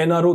NRO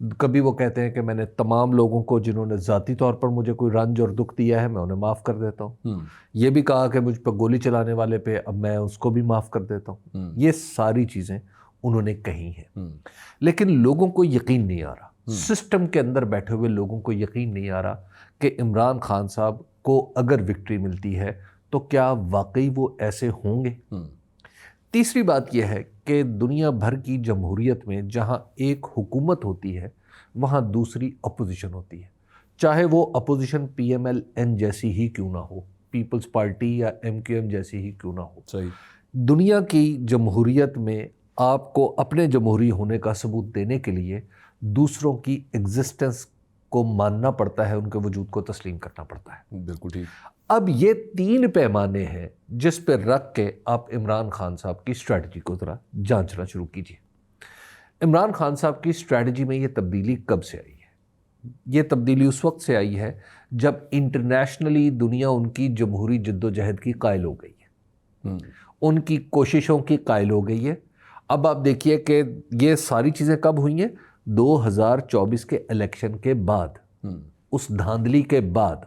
کبھی وہ کہتے ہیں کہ میں نے تمام لوگوں کو جنہوں نے ذاتی طور پر مجھے کوئی رنج اور دکھ دیا ہے میں انہیں معاف کر دیتا ہوں. یہ بھی کہا کہ مجھ پہ گولی چلانے والے پہ اب میں اس کو بھی معاف کر دیتا ہوں. یہ ساری چیزیں انہوں نے کہی ہیں، لیکن لوگوں کو یقین نہیں آ رہا، سسٹم کے اندر بیٹھے ہوئے لوگوں کو یقین نہیں آ رہا کہ عمران خان صاحب کو اگر وکٹری ملتی ہے تو کیا واقعی وہ ایسے ہوں گے. تیسری بات یہ ہے کہ دنیا بھر کی جمہوریت میں جہاں ایک حکومت ہوتی ہے وہاں دوسری اپوزیشن ہوتی ہے، چاہے وہ opposition P M L N جیسی ہی کیوں نہ ہو، پیپلز پارٹی یا ایم کیو ایم جیسی ہی کیوں نہ ہو. صحیح. دنیا کی جمہوریت میں آپ کو اپنے جمہوری ہونے کا ثبوت دینے کے لیے دوسروں کی ایگزسٹنس کو ماننا پڑتا ہے، ان کے وجود کو تسلیم کرنا پڑتا ہے. بالکل ٹھیک. اب یہ 3 پیمانے ہیں جس پہ رکھ کے آپ عمران خان صاحب کی اسٹریٹجی کو ذرا جانچنا شروع کیجیے. عمران خان صاحب کی اسٹریٹجی میں یہ تبدیلی کب سے آئی ہے؟ یہ تبدیلی اس وقت سے آئی ہے جب انٹرنیشنلی دنیا ان کی جمہوری جد و جہد کی قائل ہو گئی ہے، ان کی کوششوں کی قائل ہو گئی ہے. اب آپ دیکھیے کہ یہ ساری چیزیں کب ہوئی ہیں؟ 2024 کے الیکشن کے بعد، اس دھاندلی کے بعد،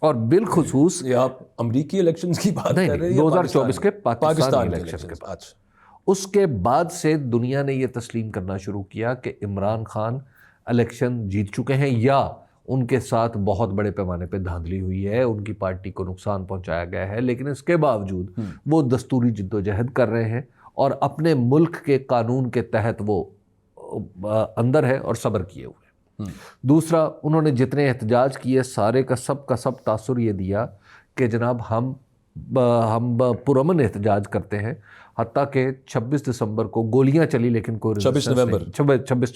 اور بالخصوص یہ آپ امریکی الیکشنز کی بات کر رہے ہیں؟ 2024 کے پاکستان کے الیکشن کے بعد. اچھا. اس کے بعد سے دنیا نے یہ تسلیم کرنا شروع کیا کہ عمران خان الیکشن جیت چکے ہیں یا ان کے ساتھ بہت بڑے پیمانے پہ دھاندلی ہوئی ہے، ان کی پارٹی کو نقصان پہنچایا گیا ہے، لیکن اس کے باوجود وہ دستوری جد و جہد کر رہے ہیں اور اپنے ملک کے قانون کے تحت وہ اندر ہے اور صبر کیے ہوئے. دوسرا، انہوں نے جتنے احتجاج کیے سارے کا سب تاثر یہ دیا کہ جناب ہم پرامن احتجاج کرتے ہیں، حتیٰ کہ 26 دسمبر کو گولیاں چلی لیکن کوئی 26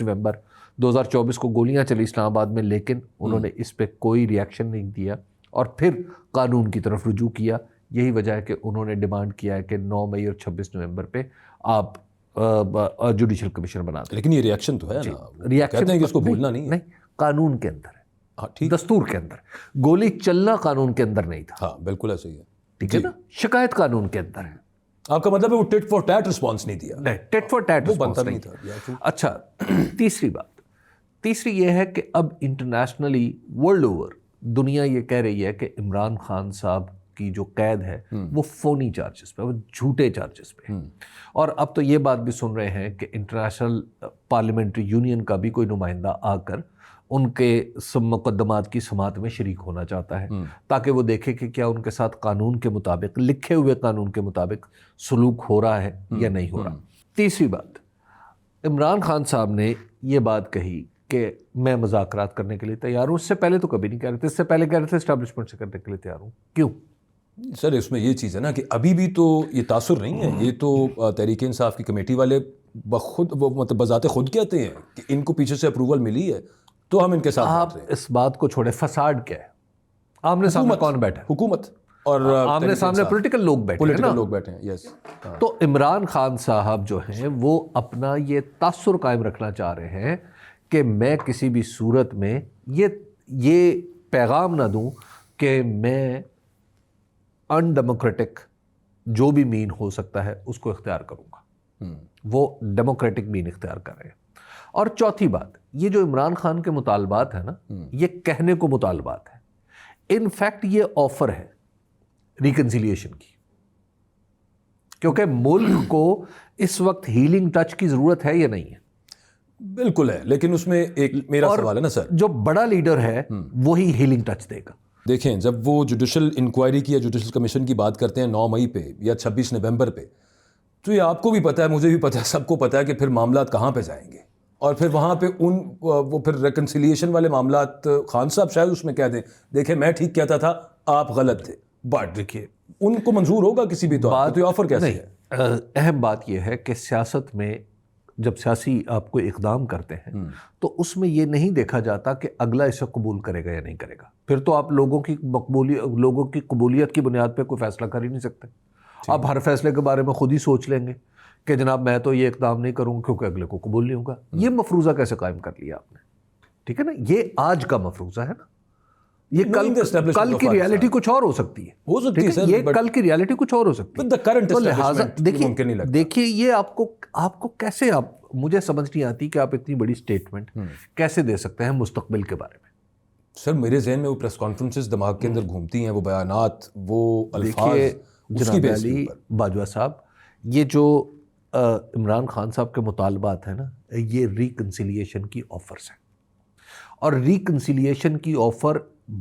نومبر 2024 کو گولیاں چلی اسلام آباد میں، لیکن انہوں نے اس پہ کوئی ری ایکشن نہیں دیا اور پھر قانون کی طرف رجوع کیا. یہی وجہ ہے کہ انہوں نے ڈیمانڈ کیا ہے کہ 9 مئی اور 26 نومبر پہ آپ جوڈیشل کمیشن بنا دیں. لیکن یہ ری ایکشن تو ہے نا، کہتے ہیں کہ اس کو بھولنا نہیں ہے. قانون کے اندر ہے، دستور کے اندر. گولی چلنا قانون کے اندر نہیں تھا. ہاں بالکل ایسا ہی ہے. ٹھیک ہے نا، شکایت قانون کے اندر ہے. آپ کا مطلب ہے وہ ٹٹ فار ٹیٹ رسپانس نہیں دیا؟ نہیں، ٹٹ فار ٹیٹ رسپانس نہیں تھا. اچھا، تیسری یہ ہے کہ اب انٹرنیشنلی ورلڈ اوور دنیا یہ کہہ رہی ہے کہ عمران خان صاحب کی جو قید ہے وہ فونی چارجز پہ، وہ جھوٹے چارجز پہ. اور اب تو یہ بات بھی سن رہے ہیں کہ انٹرنیشنل پارلیمنٹری یونین کا بھی کوئی نمائندہ آ کر ان کے مقدمات کی سماعت میں شریک ہونا چاہتا ہے تاکہ وہ دیکھے کہ کیا ان کے ساتھ قانون کے مطابق، لکھے ہوئے قانون کے مطابق سلوک ہو رہا ہے یا نہیں ہو رہا. تیسری بات، عمران خان صاحب نے یہ بات کہی کہ میں مذاکرات کرنے کے لیے تیار ہوں. اس سے پہلے تو کبھی نہیں کہہ رہے تھے، اس سے پہلے کہہ رہے تھے اسٹیبلشمنٹ سے کرنے کے لیے تیار ہوں. کیوں؟ سر اس میں یہ چیز ہے نا کہ ابھی بھی تو یہ تاثر نہیں ہے. یہ تو تحریک انصاف کی کمیٹی والے بخود وہ مطلب بذات خود کہتے ہیں کہ ان کو پیچھے سے اپروول ملی ہے تو ہم ان کے ساتھ. آپ اس بات کو چھوڑے، فساد کیا ہے؟ آمنے سامنے کون بیٹھا؟ حکومت اور آمنے سامنے پولیٹیکل لوگ بیٹھے ہیں. یس. تو عمران خان صاحب جو ہیں وہ اپنا یہ تاثر قائم رکھنا چاہ رہے ہیں کہ میں کسی بھی صورت میں یہ پیغام نہ دوں کہ میں ان ڈیموکریٹک جو بھی مین ہو سکتا ہے اس کو اختیار کروں گا. وہ ڈیموکریٹک مین اختیار کر رہے ہیں. اور چوتھی بات، یہ جو عمران خان کے مطالبات ہیں نا، یہ کہنے کو مطالبات ہیں، ان فیکٹ یہ آفر ہے ریکنسیلیشن کی، کیونکہ ملک کو اس وقت ہیلنگ ٹچ کی ضرورت ہے یا نہیں ہے؟ بالکل ہے، لیکن اس میں ایک میرا سوال ہے نا سر، جو بڑا لیڈر ہے وہی ہیلنگ ٹچ دے گا. دیکھیں جب وہ جوڈیشل انکوائری کی یا جوڈیشل کمیشن کی بات کرتے ہیں 9 مئی پہ یا 26 نومبر پہ، تو یہ آپ کو بھی پتہ ہے، مجھے بھی پتہ ہے، سب کو پتہ ہے کہ پھر معاملات کہاں پہ جائیں گے. اور پھر وہاں پہ وہ پھر ریکنسیلیشن والے معاملات خان صاحب شاید اس میں کہہ دیں دیکھیں میں ٹھیک کہتا تھا آپ غلط تھے، بٹ دیکھیے ان کو منظور ہوگا کسی بھی طور پر، تو آفر کیسے ہے؟ اہم بات یہ ہے کہ سیاست میں جب سیاسی آپ کو اقدام کرتے ہیں تو اس میں یہ نہیں دیکھا جاتا کہ اگلا اسے قبول کرے گا یا نہیں کرے گا. پھر تو آپ لوگوں کی قبولیت کی بنیاد پہ کوئی فیصلہ کر ہی نہیں سکتے. آپ ہر فیصلے کے بارے میں خود ہی سوچ لیں گے کہ جناب میں تو یہ اقدام نہیں کروں گا کیونکہ اگلے کو قبول نہیں ہوگا. یہ مفروضہ کیسے قائم کر لیا آپ نے؟ ٹھیک ہے نا، یہ آج کا مفروضہ ہے نا، یہ کل کی ریالٹی کچھ اور ہو سکتی ہے، ہو سکتی ہے سر، یہ کل کی ریالٹی کچھ اور ہو سکتی ہے. the current تو لہٰذا establishment دیکھیے یہ آپ کو کیسے، مجھے سمجھ نہیں آتی کہ آپ اتنی بڑی اسٹیٹمنٹ کیسے دے سکتے ہیں مستقبل کے بارے میں. سر میرے ذہن میں وہ پریس کانفرنسز دماغ کے اندر گھومتی ہیں، وہ بیانات، وہ الفاظ، دیکھیے اس کی جناب بیس علی باجوہ صاحب، یہ جو عمران خان صاحب کے مطالبات ہیں نا، یہ ریکنسیلیشن کی آفرز ہیں، اور ریکنسیلیشن کی آفر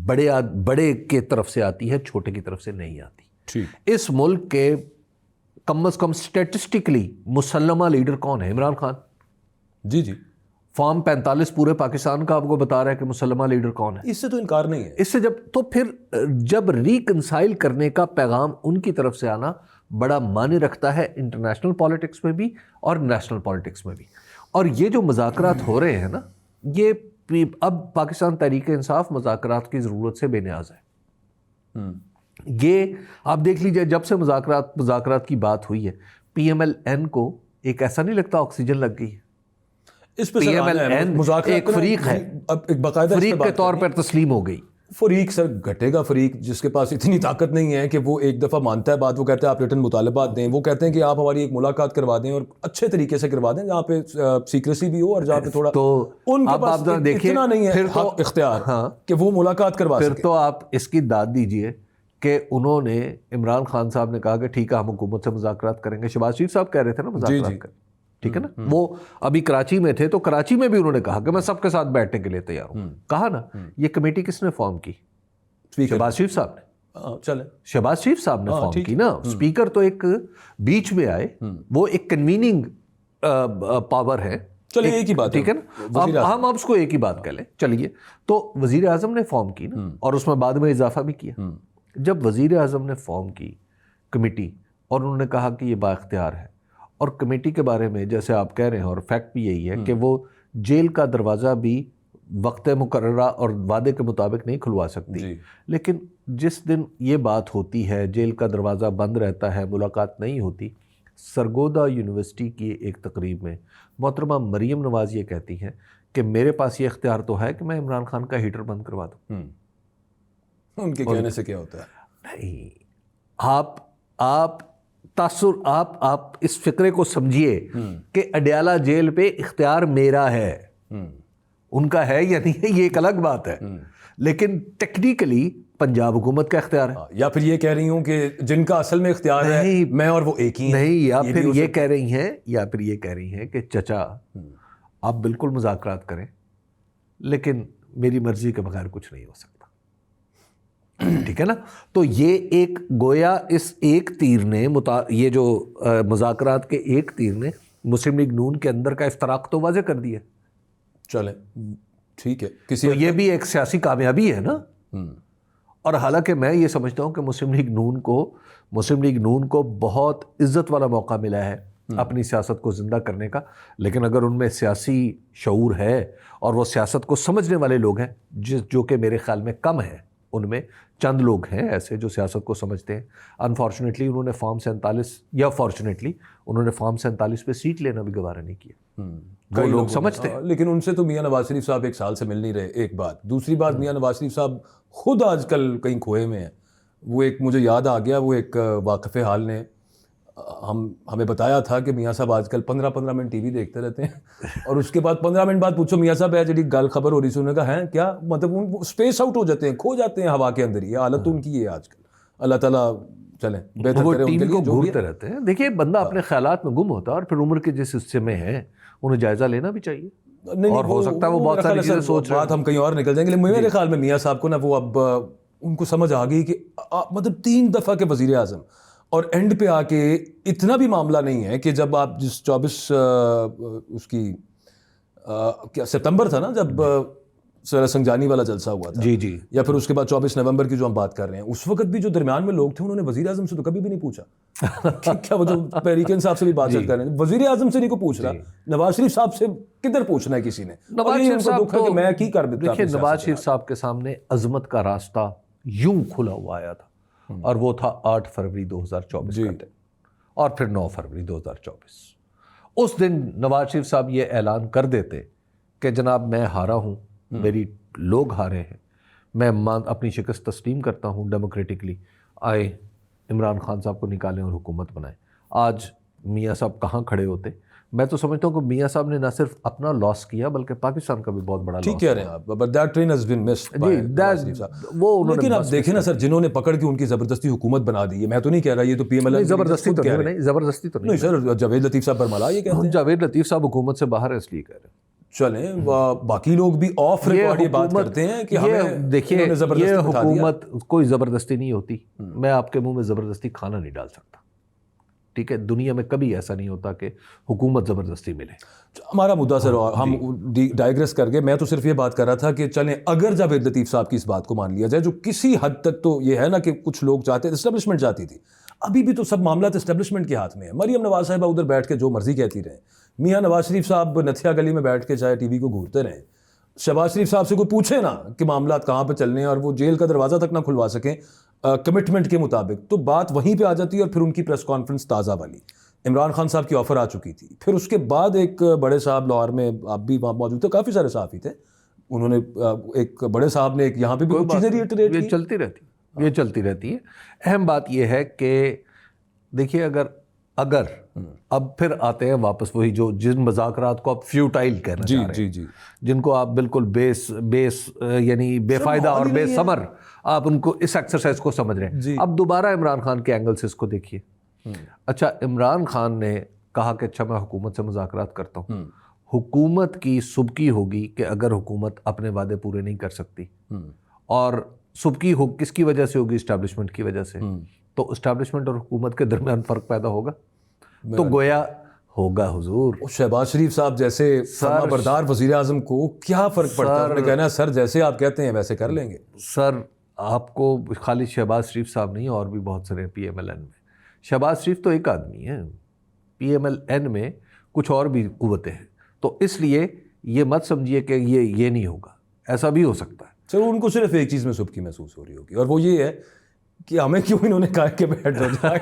بڑے کے طرف سے آتی ہے، چھوٹے کی طرف سے نہیں آتی. اس ملک کے کم از کم اسٹیٹسٹکلی مسلمہ لیڈر کون ہے؟ عمران خان. جی جی، فارم 45 پورے پاکستان کا آپ کو بتا رہا ہے کہ مسلمہ لیڈر کون ہے. اس سے تو انکار نہیں ہے. اس سے جب ریکنسائل کرنے کا پیغام ان کی طرف سے آنا بڑا معنی رکھتا ہے انٹرنیشنل پالیٹکس میں بھی اور نیشنل پالیٹکس میں بھی. اور یہ جو مذاکرات ہو رہے ہیں نا، یہ اب پاکستان تحریک انصاف مذاکرات کی ضرورت سے بے نیاز ہے. یہ آپ دیکھ لیجئے، جب سے مذاکرات کی بات ہوئی ہے، پی ایم ایل این کو ایک ایسا نہیں لگتا آکسیجن لگ گئی ہے. اس پہ پی ایم ایل این ایک فریق ہے، فریق کے طور پر تسلیم ہو گئی. فریق سر گھٹے گا فریق جس کے پاس اتنی طاقت نہیں ہے کہ وہ ایک دفعہ مانتا ہے بات، وہ کہتا ہے آپ ریٹن مطالبات دیں، وہ کہتے ہیں کہ آپ ہماری ایک ملاقات کروا دیں اور اچھے طریقے سے کروا دیں جہاں پہ سیکریسی بھی ہو اور جہاں پہ تھوڑا تو ان کے پاس اتنا نہیں ہے حق اختیار کہ وہ ملاقات کروا سکیں. پھر تو آپ اس کی داد دیجئے کہ انہوں نے، عمران خان صاحب نے کہا کہ ٹھیک ہے ہم حکومت سے مذاکرات کریں گے. شہباز شریف صاحب کہہ رہے تھے نا مذاکرات کریں، ٹھیک ہے نا. وہ ابھی کراچی میں تھے تو کراچی میں بھی انہوں نے کہا کہ میں سب کے ساتھ بیٹھنے کے لیے تیار ہوں. کہا نا. یہ کمیٹی کس نے فارم کی؟ شہباز شریف صاحب نے. چلیں، شہباز شریف صاحب نے فارم کی نا. اسپیکر تو ایک بیچ میں آئے، وہ ایک کنویننگ پاور ہے. چلیے ایک ہی بات، ٹھیک ہے نا، ہم اب اس کو ایک ہی بات کہہ لیں. چلیے، تو وزیر اعظم نے فارم کی نا، اور اس میں بعد میں اضافہ بھی کیا. جب وزیر اعظم نے فارم کی کمیٹی اور انہوں نے کہا کہ یہ با اختیار ہے، اور کمیٹی کے بارے میں جیسے آپ کہہ رہے ہیں، اور فیکٹ بھی یہی ہے کہ وہ جیل کا دروازہ بھی وقت مقررہ اور وعدے کے مطابق نہیں کھلوا سکتی. لیکن جس دن یہ بات ہوتی ہے، جیل کا دروازہ بند رہتا ہے، ملاقات نہیں ہوتی. سرگودا یونیورسٹی کی ایک تقریب میں محترمہ مریم نواز یہ کہتی ہیں کہ میرے پاس یہ اختیار تو ہے کہ میں عمران خان کا ہیٹر بند کروا دوں. ان کے کہنے سے کیا ہوتا ہے؟ نہیں، آپ اس فقرے کو سمجھیے کہ اڈیالہ جیل پہ اختیار میرا ہے، ان کا ہے یا نہیں ہے یہ ایک الگ بات ہے، لیکن ٹیکنیکلی پنجاب حکومت کا اختیار ہے. یا پھر یہ کہہ رہی ہوں کہ جن کا اصل میں اختیار ہے میں اور وہ ایک ہی ہیں. نہیں، یا پھر یہ کہہ رہی ہیں کہ چچا آپ بالکل مذاکرات کریں لیکن میری مرضی کے بغیر کچھ نہیں ہو سکتا. ٹھیک ہے نا. تو یہ ایک گویا اس ایک تیر نے یہ جو مذاکرات کے ایک تیر نے مسلم لیگ نون کے اندر کا افتراق تو واضح کر دیا. چلیں ٹھیک ہے، تو یہ بھی ایک سیاسی کامیابی ہے نا. اور حالانکہ میں یہ سمجھتا ہوں کہ مسلم لیگ نون کو بہت عزت والا موقع ملا ہے اپنی سیاست کو زندہ کرنے کا. لیکن اگر ان میں سیاسی شعور ہے اور وہ سیاست کو سمجھنے والے لوگ ہیں، جو کہ میرے خیال میں کم ہیں، ان میں چند لوگ ہیں ایسے جو سیاست کو سمجھتے ہیں. انفارچونیٹلی انہوں نے فارم 47 یا فارچونیٹلی انہوں نے فارم 47 پہ سیٹ لینا بھی گوارہ نہیں کیا. وہ لوگ سمجھتے ہیں. لیکن ان سے تو میاں نواز شریف صاحب ایک سال سے مل نہیں رہے، ایک بات. دوسری بات، میاں نواز شریف صاحب خود آج کل کہیں کھوئے میں ہیں. وہ ایک مجھے یاد آ گیا، وہ ایک واقف حال نے ہمیں بتایا تھا کہ میاں صاحب آج کل 15 منٹ ٹی وی دیکھتے رہتے ہیں اور اس کے بعد 15 منٹ بعد پوچھو میاں صاحب ہے جی گل خبر ہو رہی سی، انہوں نے کہا ہے کیا مطلب، ان اسپیس آؤٹ ہو جاتے ہیں، کھو جاتے ہیں ہوا کے اندر. یہ حالت تو ان کی ہے آج کل. اللہ تعالیٰ چلیں بہتر کرے ان کے لیے. گھورتے رہتے ہیں. دیکھیے بندہ اپنے خیالات میں گم ہوتا ہے اور پھر عمر کے جس حصے میں ہے انہیں جائزہ لینا بھی چاہیے. اور ہو سکتا ہے وہ بہت ساری چیزیں سوچ رہے ہیں، بات ہم کہیں اور نکل جائیں گے. لیکن میرے خیال میں میاں صاحب کو نا وہ اب ان کو سمجھ آ گئی کہ مطلب 3 دفعہ کے وزیر اعظم، اور اینڈ پہ آ کے اتنا بھی معاملہ نہیں ہے کہ جب آپ جس 24 اس کی کیا ستمبر تھا نا جب سنگجانی والا جلسہ ہوا تھا، جی جی، یا پھر اس کے بعد 24 نومبر کی جو ہم بات کر رہے ہیں، اس وقت بھی جو درمیان میں لوگ تھے انہوں نے وزیر اعظم سے تو کبھی بھی نہیں پوچھا کیا وہ جو تحریک انصاف سے بھی بات چیت کر رہے ہیں، وزیر اعظم سے نہیں کو پوچھ رہا. نواز شریف صاحب سے کدھر پوچھنا ہے کسی نے؟ نواز شریف صاحب کہ میں کی کر دیتا. دیکھیے نواز شریف صاحب کے سامنے عظمت کا راستہ یوں کھلا ہوا آیا تھا، اور وہ تھا 8 فروری 2024 کا دن، اور پھر 9 فروری 2024. اس دن نواز شریف صاحب یہ اعلان کر دیتے کہ جناب میں ہارا ہوں، میری لوگ ہارے ہیں، میں اپنی شکست تسلیم کرتا ہوں، ڈیموکریٹکلی آئے عمران خان صاحب کو نکالیں اور حکومت بنائیں. آج میاں صاحب کہاں کھڑے ہوتے؟ میں تو سمجھتا ہوں کہ میاں صاحب نے نہ صرف اپنا لاس کیا بلکہ پاکستان کا بھی بہت بڑا لاس. ٹھیک کہہ رہے ہیں آپ, but that train has been missed by Nawaz Sharif صاحب. وہ انہوں لیکن آپ دیکھیں نا سر, جنہوں نے پکڑ کے ان کی زبردستی حکومت بنا دی ہے, میں تو نہیں کہہ رہا یہ تو پی ایم ایل زبردستی تو نہیں سر, جاوید لطیف صاحب برملا یہ کہتے ہیں. جاوید لطیف صاحب حکومت سے باہر ہے اس لیے کہہ رہے ہیں. چلیں باقی لوگ بھی آف ریکارڈ یہ بات کرتے ہیں کہ ہمیں دیکھیے یہ حکومت کوئی زبردستی نہیں ہوتی. میں آپ کے منہ میں زبردستی کھانا نہیں ڈال سکتا, ٹھیک ہے. دنیا میں کبھی ایسا نہیں ہوتا کہ حکومت زبردستی ملے. ہمارا مدعا سر, ہم ڈائیگریس کر گئے. میں تو صرف یہ بات کر رہا تھا کہ چلیں اگر جاوید لطیف صاحب کی اس بات کو مان لیا جائے, جو کسی حد تک تو یہ ہے نا کہ کچھ لوگ چاہتے ہیں, اسٹیبلشمنٹ چاہتی تھی, ابھی بھی تو سب معاملات اسٹیبلشمنٹ کے ہاتھ میں ہے. مریم نواز صاحبہ ادھر بیٹھ کے جو مرضی کہتی رہیں, میاں نواز شریف صاحب نتھیا گلی میں بیٹھ کے چاہے ٹی وی کو گھورتے رہیں, شہباز شریف صاحب سے کوئی پوچھے نا کہ معاملات کہاں پہ چلنے ہیں اور وہ جیل کا دروازہ تک نہ کھلوا سکیں کمٹمنٹ کے مطابق, تو بات وہیں پہ آ جاتی ہے. اور پھر ان کی پریس کانفرنس تازہ والی, عمران خان صاحب کی آفر آ چکی تھی. پھر اس کے بعد ایک بڑے صاحب لاہور میں, آپ بھی وہاں موجود تھے, کافی سارے صحافی تھے, انہوں نے ایک بڑے صاحب نے ایک یہاں پہ بھی کچھ چیزیں ریٹریٹ کی. یہ چلتی رہتی ہے. اہم بات یہ ہے کہ دیکھیے اگر اب پھر آتے ہیں واپس وہی جو جن مذاکرات کو آپ فیوٹائل کہنا چاہ رہے ہیں, جن کو آپ بالکل بیس یعنی بے فائدہ اور بے ثمر آپ ان کو اس ایکسرسائز کو سمجھ رہے ہیں. اب دوبارہ عمران خان کے اینگل سے اس کو دیکھیے. اچھا, عمران خان نے کہا کہ اچھا میں حکومت سے مذاکرات کرتا ہوں. حکومت کی سبکی ہوگی کہ اگر حکومت اپنے وعدے پورے نہیں کر سکتی, اور سبکی کس کی وجہ سے ہوگی؟ اسٹیبلشمنٹ کی وجہ سے. تو اسٹیبلشمنٹ اور حکومت کے درمیان فرق پیدا ہوگا, تو گویا ہوگا حضور. شہباز شریف صاحب جیسے فرما بردار وزیر اعظم کو کیا فرق پڑتا ہے؟ انہوں نے کہنا ہے سر جیسے آپ کہتے ہیں ویسے کر لیں گے. سر آپ کو خالی شہباز شریف صاحب نہیں, اور بھی بہت سارے پی ایم ایل این میں. شہباز شریف تو ایک آدمی ہے, پی ایم ایل این میں کچھ اور بھی قوتیں ہیں. تو اس لیے یہ مت سمجھیے کہ یہ نہیں ہوگا, ایسا بھی ہو سکتا ہے. سر ان کو صرف ایک چیز میں سبکی محسوس ہو رہی ہوگی, اور وہ یہ ہے کہ ہمیں کیوں انہوں نے کہا کہ بیٹھ جاؤ,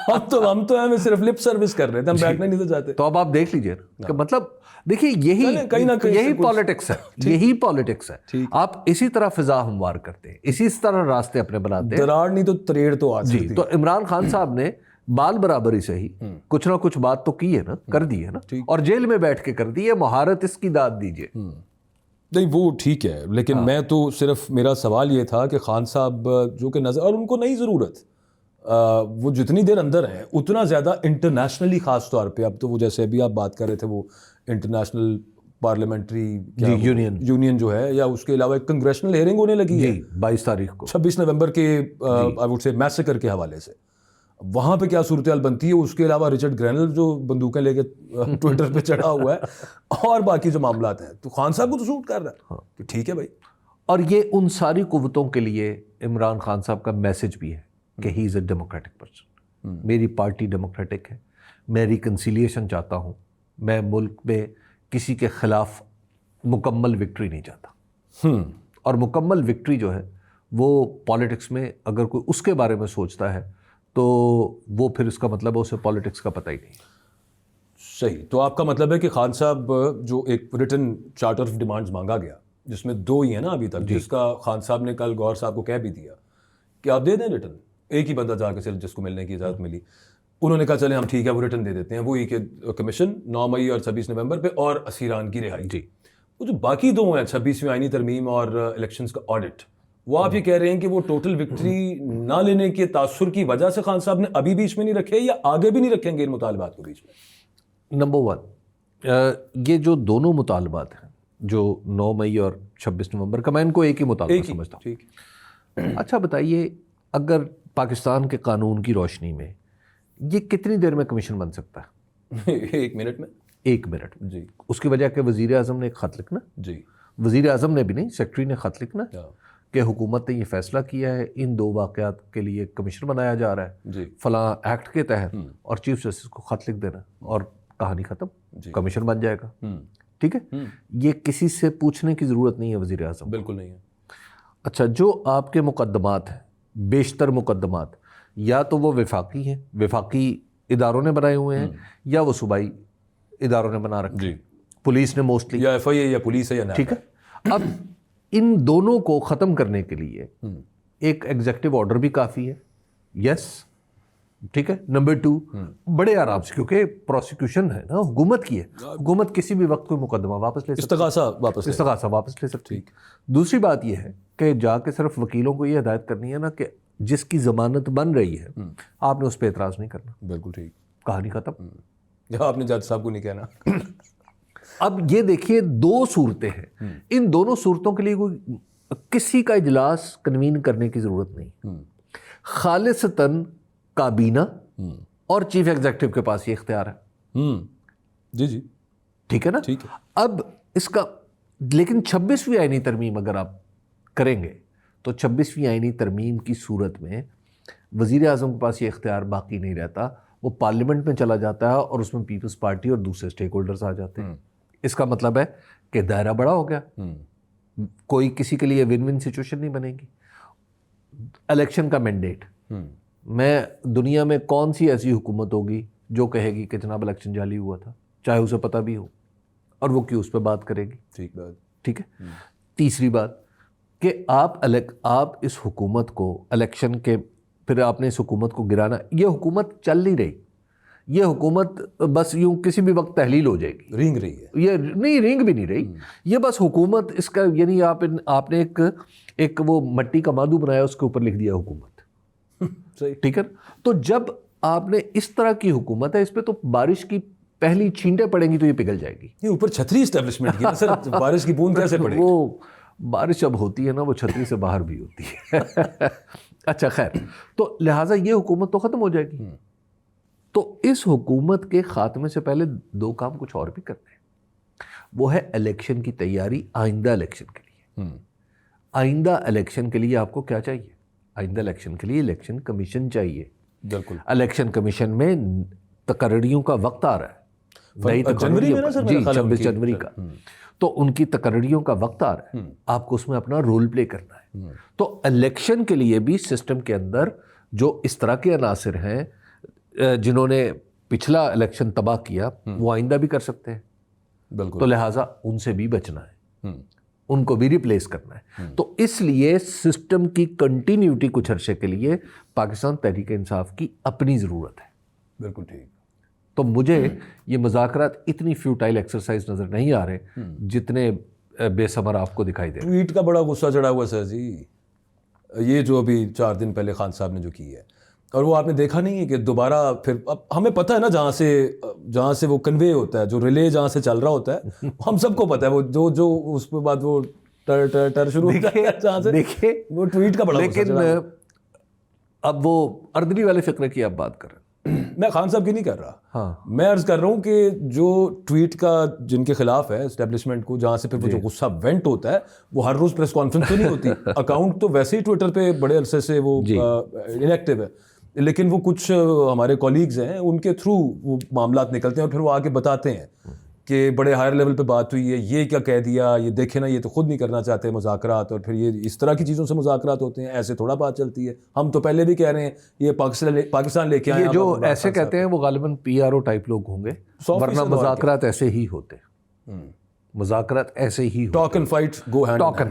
ہم تو ہمیں صرف لپ سروس کر رہے تھے, ہم بیٹھنا نہیں تو چاہتے. تو اب آپ دیکھ لیجیے کہ مطلب دیکھیے یہی پالیٹکس ہے, یہی پالیٹکس ہے. آپ اسی طرح فضا ہموار کرتے ہیں, اسی طرح راستے اپنے بناتے ہیں. دراڑ نہیں تو تریڑ تو آ سکتی. تو عمران خان صاحب نے بال برابری سے ہی کچھ نہ کچھ بات تو کی ہے نا, کر دی ہے نا, اور جیل میں بیٹھ کے کر دی ہے. مہارت اس کی داد دیجیے. نہیں وہ ٹھیک ہے, لیکن میں تو صرف میرا سوال یہ تھا کہ خان صاحب جو کہ نظر, اور ان کو نہیں ضرورت, وہ جتنی دیر اندر ہیں اتنا زیادہ انٹرنیشنلی خاص طور پہ, اب تو وہ جیسے ابھی آپ بات کر رہے تھے وہ انٹرنیشنل پارلیمنٹری یونین جو ہے, یا اس کے علاوہ ایک کنگریشنل ہیئرنگ ہونے لگی ہے 22 تاریخ کو, 26 نومبر کے آئی وڈ سے میسیکر کے حوالے سے. وہاں پہ کیا صورتحال بنتی ہے؟ اس کے علاوہ رچرڈ گرینل جو بندوقیں لے کے ٹویٹر پہ چڑھا ہوا ہے, اور باقی جو معاملات ہیں, تو خان صاحب کو تو سوٹ کر رہا ہے کہ ٹھیک ہے بھائی. اور یہ ان ساری قوتوں کے لیے عمران خان صاحب کا میسج بھی ہے کہ ہی از اے ڈیموکریٹک پرسن. میری پارٹی ڈیموکریٹک ہے, میں ریکنسیلیشن چاہتا ہوں, میں ملک میں کسی کے خلاف مکمل وکٹری نہیں چاہتا. اور مکمل وکٹری جو ہے وہ پالیٹکس میں اگر کوئی اس کے بارے میں سوچتا ہے تو وہ پھر اس کا مطلب ہے اسے پالیٹکس کا پتہ ہی نہیں. صحیح. تو آپ کا مطلب ہے کہ خان صاحب جو ایک ریٹن چارٹر آف ڈیمانڈز مانگا گیا, جس میں 2 ہی ہیں نا ابھی تک, جس کا خان صاحب نے کل گور صاحب کو کہہ بھی دیا کہ آپ دے دیں ریٹن, ایک ہی بندہ جا کے صرف جس کو ملنے کی اجازت ملی, انہوں نے کہا چلیں ہم ٹھیک ہے وہ ریٹن دے دیتے ہیں, وہی کہ کمیشن 9 مئی اور 26 نومبر پہ, اور اسیران کی رہائی. وہ جو باقی 2 ہیں 26ویں آئینی ترمیم اور الیکشنز کا آڈٹ, وہ آپ یہ کہہ رہے ہیں کہ وہ ٹوٹل وکٹری نہ لینے کے تاثر کی وجہ سے خان صاحب نے ابھی بیچ میں نہیں رکھے, یا آگے بھی نہیں رکھیں گے ان مطالبات کو بیچ میں؟ نمبر 1, یہ جو دونوں مطالبات ہیں جو 9 مئی اور 26 نومبر کا, میں ان کو ایک ہی مطالبہ سمجھتا ہوں. اچھا بتائیے, اگر پاکستان کے قانون کی روشنی میں یہ کتنی دیر میں کمیشن بن سکتا ہے؟ 1 منٹ میں. 1 منٹ. جی. اس کی وجہ کہ وزیر اعظم نے ایک خط لکھنا, جی وزیر اعظم نے بھی نہیں, سیکرٹری نے خط لکھنا کہ حکومت نے یہ فیصلہ کیا ہے, ان 2 واقعات کے لیے کمیشن بنایا جا رہا ہے فلاں ایکٹ کے تحت, اور چیف جسٹس کو خط لکھ دینا اور کہانی ختم, کمیشن بن جائے گا. ٹھیک ہے. یہ کسی سے پوچھنے کی ضرورت نہیں ہے وزیر اعظم. بالکل نہیں ہے. اچھا, جو آپ کے مقدمات ہیں, بیشتر مقدمات یا تو وہ وفاقی ہیں, وفاقی اداروں نے بنائے ہوئے ہیں, یا وہ صوبائی اداروں نے بنا رکھے ہیں, پولیس نے موسٹلی, یا ایف آئی اے یا پولیس ہے یا نہیں. ٹھیک ہے. اب ان دونوں کو ختم کرنے کے لیے ایک ایگزیکٹو آرڈر بھی کافی ہے. یس, ٹھیک ہے. نمبر 2, بڑے آرام سے, کیونکہ پروسیکیوشن ہے نا, حکومت کی ہے, حکومت کسی بھی وقت کوئی مقدمہ واپس لے سکتی ہے, استغاثہ واپس لے سکتی ہے. دوسری بات یہ ہے کہ جا کے صرف وکیلوں کو یہ ہدایت کرنی ہے نا کہ جس کی ضمانت بن رہی ہے آپ نے اس پہ اعتراض نہیں کرنا. بالکل ٹھیک, کہانی ختم. آپ نے جج صاحب کو نہیں کہنا. اب یہ دیکھیے 2 صورتیں ہیں, ان دونوں صورتوں کے لیے کوئی کسی کا اجلاس کنوین کرنے کی ضرورت نہیں. خالصتاً کابینہ اور چیف ایگزیکٹو کے پاس یہ اختیار ہے. جی جی ٹھیک ہے نا. اب اس کا لیکن 26ویں آئینی ترمیم اگر آپ کریں گے تو 26ویں آئینی ترمیم کی صورت میں وزیر اعظم کے پاس یہ اختیار باقی نہیں رہتا, وہ پارلیمنٹ میں چلا جاتا ہے اور اس میں پیپلز پارٹی اور دوسرے اسٹیک ہولڈرز آ جاتے ہیں. اس کا مطلب ہے کہ دائرہ بڑا ہو گیا, کوئی کسی کے لیے ون ون سچویشن نہیں بنے گی. الیکشن کا مینڈیٹ, میں دنیا میں کون سی ایسی حکومت ہوگی جو کہے گی کہ جناب الیکشن جعلی ہوا تھا, چاہے اسے پتہ بھی ہو, اور وہ کیوں اس پہ بات کرے گی. ٹھیک ہے. تیسری بات کہ آپ اس حکومت کو الیکشن کے, پھر آپ نے اس حکومت کو گرانا. یہ حکومت چل نہیں رہی, یہ حکومت بس یوں کسی بھی وقت تحلیل ہو جائے گی, رینگ رہی ہے. یہ نہیں, رینگ بھی نہیں رہی, یہ بس حکومت اس کا, یعنی آپ نے ایک وہ مٹی کا مادو بنایا, اس کے اوپر لکھ دیا حکومت. ٹھیک ہے. تو جب آپ نے اس طرح کی حکومت ہے, اس پہ تو بارش کی پہلی چھینٹیں پڑیں گی تو یہ پگھل جائے گی. یہ اوپر چھتری اسٹیبلشمنٹ کی نا سر, بارش کی بوند کیسے پڑے گی؟ وہ بارش جب ہوتی ہے نا, وہ چھتری سے باہر بھی ہوتی ہے. اچھا خیر, تو لہٰذا یہ حکومت تو ختم ہو جائے گی. تو اس حکومت کے خاتمے سے پہلے 2 کام کچھ اور بھی کرنے ہیں. وہ ہے الیکشن کی تیاری آئندہ الیکشن کے لیے. آئندہ الیکشن کے لیے آپ کو کیا چاہیے؟ آئندہ الیکشن کے لیے الیکشن کمیشن چاہیے. بالکل. الیکشن کمیشن میں تقرریوں کا وقت آ رہا ہے, جنوری میں نا سر, جی 26 جنوری کا, تو ان کی تقرریوں کا وقت آ رہا ہے. آپ کو اس میں اپنا رول پلے کرنا ہے. تو الیکشن کے لیے بھی سسٹم کے اندر جو اس طرح کے عناصر ہیں جنہوں نے پچھلا الیکشن تباہ کیا, وہ آئندہ بھی کر سکتے ہیں. بالکل. تو لہٰذا ان سے بھی بچنا ہے, ان کو بھی ریپلیس کرنا ہے. تو اس لیے سسٹم کی کنٹینیوٹی کچھ عرصے کے لیے پاکستان تحریک انصاف کی اپنی ضرورت ہے. بالکل ٹھیک. تو مجھے یہ مذاکرات اتنی فیوٹائل ایکسرسائز نظر نہیں آ رہے جتنے بے ثمر آپ کو دکھائی دے. ٹویٹ کا بڑا غصہ چڑھا ہوا سر جی, یہ جو ابھی 4 دن پہلے خان صاحب نے جو کی ہے, اور وہ آپ نے دیکھا نہیں ہے کہ دوبارہ پھر, اب ہمیں پتہ ہے نا جہاں سے وہ کنوے ہوتا ہے, جو ریلے جہاں سے چل رہا ہوتا ہے, ہم سب کو پتہ ہے وہ جو اس کے بعد وہ ٹر شروع ہوتا ہے جہاں سے. دیکھیے وہ ٹویٹ کا بڑا غصہ چڑھا. لیکن اب وہ اردنی والے فقرے کی آپ بات کر رہے ہیں, میں خان صاحب کی نہیں کر رہا. ہاں, میں عرض کر رہا ہوں کہ جو ٹویٹ کا جن کے خلاف ہے اسٹیبلشمنٹ کو, جہاں سے پھر وہ جو غصہ وینٹ ہوتا ہے, وہ ہر روز پریس کانفرنس تو نہیں ہوتی. اکاؤنٹ تو ویسے ہی ٹویٹر پہ بڑے عرصے سے وہ انیکٹیو ہے, لیکن وہ کچھ ہمارے کولیگز ہیں, ان کے تھرو وہ معاملات نکلتے ہیں اور پھر وہ آگے بتاتے ہیں کہ بڑے ہائر لیول پہ بات ہوئی ہے, یہ کیا کہہ دیا, یہ دیکھیں نا, یہ تو خود نہیں کرنا چاہتے مذاکرات, اور پھر یہ اس طرح کی چیزوں سے مذاکرات ہوتے ہیں. ایسے تھوڑا بات چلتی ہے. ہم تو پہلے بھی کہہ رہے ہیں یہ پاکستان لے کے آئے. یہ جو ایسے کہتے ہیں وہ غالباً PRO ٹائپ لوگ ہوں گے, ورنہ مذاکرات ایسے ہی ہوتے ہیں. مذاکرات ایسے ہی ہوتے ہیں. Talk and fight go hand. Talk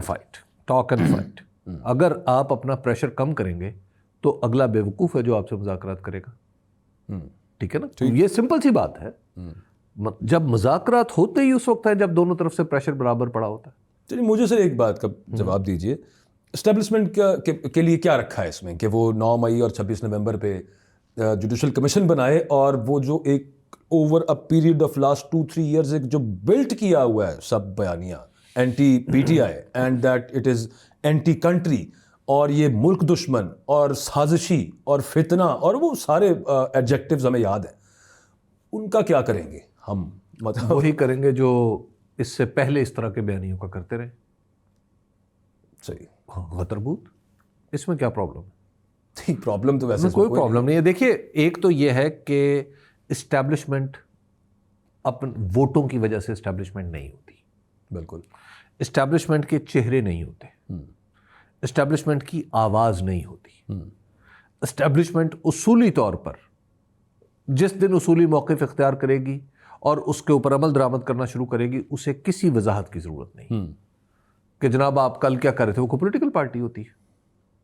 and fight. اگر آپ اپنا پریشر کم کریں گے تو اگلا بیوقوف ہے جو آپ سے مذاکرات کرے گا. ٹھیک ہے نا, یہ سمپل سی بات ہے. جب مذاکرات ہوتے ہی اس وقت ہے جب دونوں طرف سے پریشر برابر پڑا ہوتا ہے. چلیے مجھے سر ایک بات کا جواب دیجئے, اسٹیبلشمنٹ کے لیے کیا رکھا ہے اس میں کہ وہ 9 مئی اور 26 نومبر پہ جوڈیشل کمیشن بنائے, اور وہ جو ایک over a period of last 2-3 years ایک جو بلٹ کیا ہوا ہے سب بیانیہ anti PTI and that it is anti country, اور یہ ملک دشمن اور سازشی اور فتنہ اور وہ سارے ایڈجیکٹیوز ہمیں یاد ہیں, ان کا کیا کریں گے ہم؟ مطلب وہی کریں گے جو اس سے پہلے اس طرح کے بیانیوں کا کرتے رہے. صحیح. غتربوت, اس میں کیا پرابلم ہے؟ پرابلم تو ویسے کوئی پرابلم نہیں ہے. دیکھیے ایک تو یہ ہے کہ اسٹیبلشمنٹ اپنے ووٹوں کی وجہ سے اسٹیبلشمنٹ نہیں ہوتی. بالکل. اسٹیبلشمنٹ کے چہرے نہیں ہوتے, اسٹیبلشمنٹ کی آواز نہیں ہوتی. اسٹیبلشمنٹ اصولی طور پر جس دن اصولی موقف اختیار کرے گی اور اس کے اوپر عمل درآمد کرنا شروع کرے گی, اسے کسی وضاحت کی ضرورت نہیں. کہ جناب آپ کل کیا کر رہے تھے. وہ کوئی پولیٹیکل پارٹی ہوتی ہے.